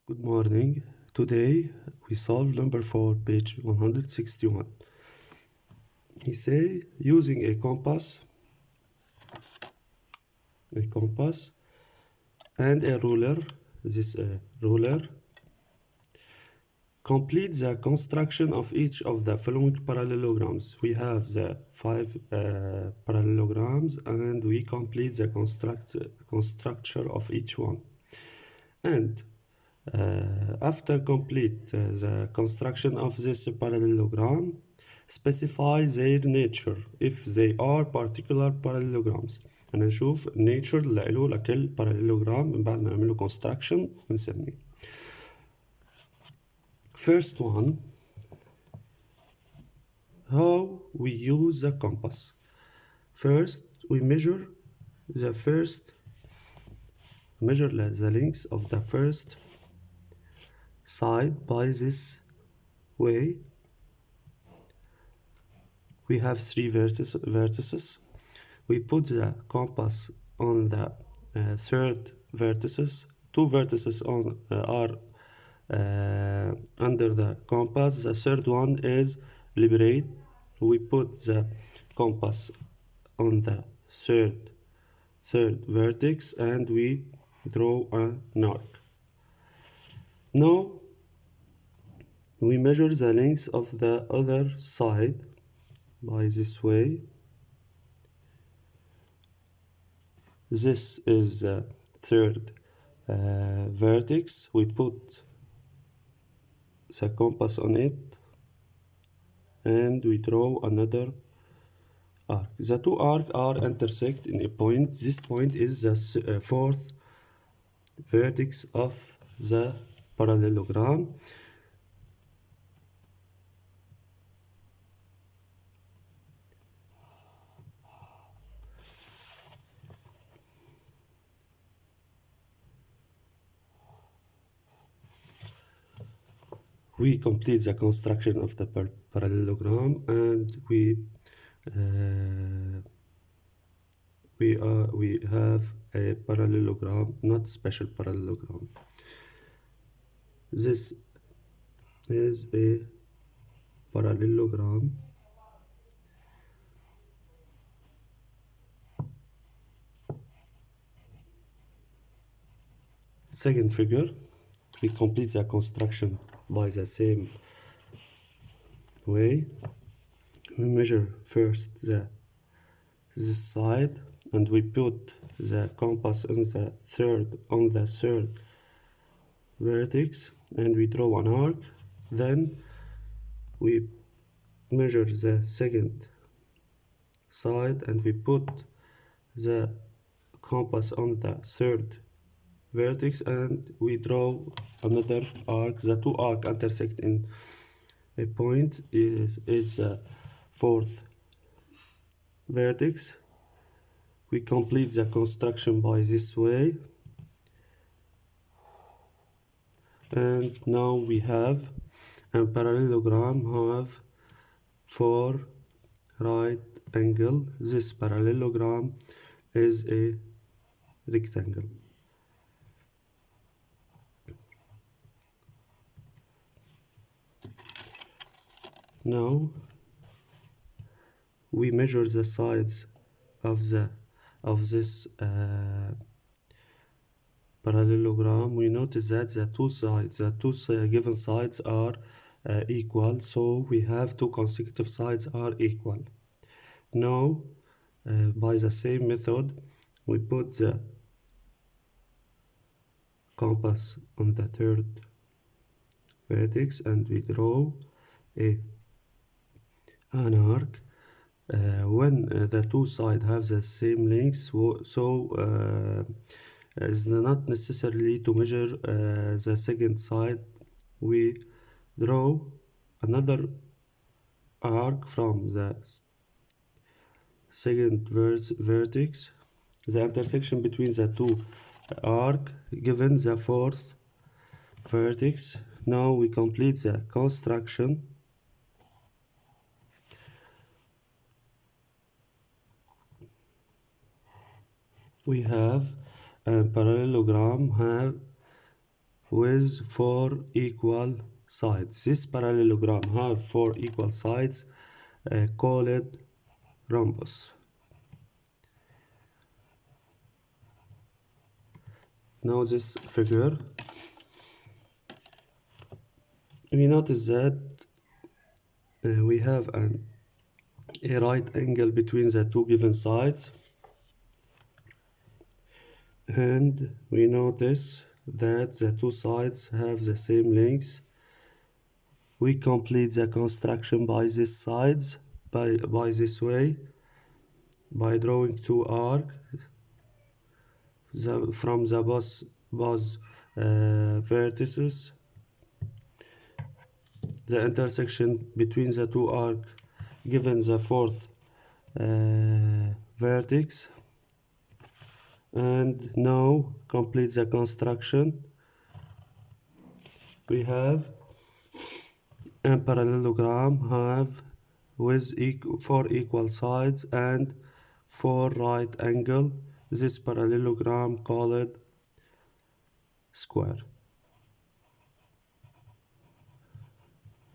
Good morning. Today we solve number 4, page 161. He say using a compass and a ruler, this ruler, complete the construction of each of the following parallelograms. We have the 5 parallelograms and we complete the constructure of each one. And after complete the construction of this parallelogram, specify their nature if they are particular parallelograms. أنا نشوف nature اللي له لكل parallelogram من بعد ما نعمله construction ونسميه. First one, how we use the compass. First, we measure the length of the first side by this way. We have 3 vertices. We put the compass on the third vertices. 2 vertices are under the compass. The third one is liberate. We put the compass on the third vertex and we draw an arc. Now we measure the length of the other side by this way. This is the third vertex. We put the compass on it and we draw another arc. The 2 arcs are intersect in a point. This point is the fourth vertex of the parallelogram. We complete the construction of the parallelogram and we have a parallelogram, not special parallelogram. This is a parallelogram. Second figure, we complete the construction by the same way. We measure first this side and we put the compass on the third vertex and we draw an arc. Then we measure the second side and we put the compass on the third vertex and we draw another arc. The 2 arcs intersect in a point is the fourth vertex. We complete the construction by this way and now we have a parallelogram have 4 right angle. This parallelogram is a rectangle. Now we measure the sides of this parallelogram. We notice that the two given sides are equal, so we have 2 consecutive sides are equal. Now by the same method we put the compass on the third vertex and we draw an arc. When the 2 sides have the same length, it's not necessarily to measure the second side. We draw another arc from the second vertex. The intersection between the 2 arcs given the fourth vertex. Now we complete the construction. We have a parallelogram have with 4 equal sides. This parallelogram have 4 equal sides, called rhombus. Now this figure, we notice that we have a right angle between the two given sides, and we notice that the two sides have the same length. We complete the construction by these sides, by this way, by drawing two arcs from the both vertices. The intersection between the two arcs given the fourth vertex. And now complete the construction. We have a parallelogram have with 4 equal sides and 4 right angle. This parallelogram called square.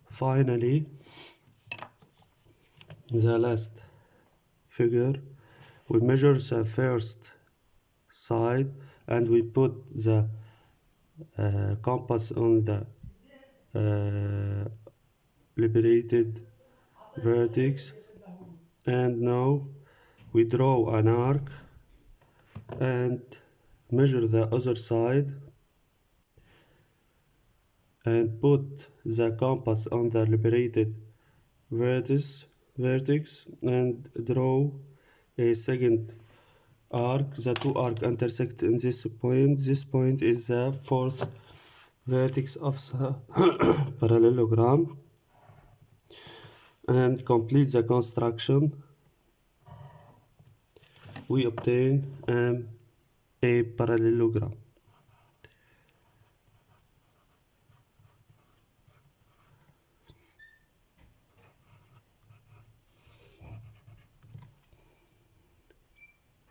Finally, the last figure, we measure the first side and we put the compass on the liberated vertex, and now we draw an arc and measure the other side and put the compass on the liberated vertex and draw a second arc. The two arcs intersect in this point. This point is the fourth vertex of the parallelogram, and complete the construction. We obtain a parallelogram.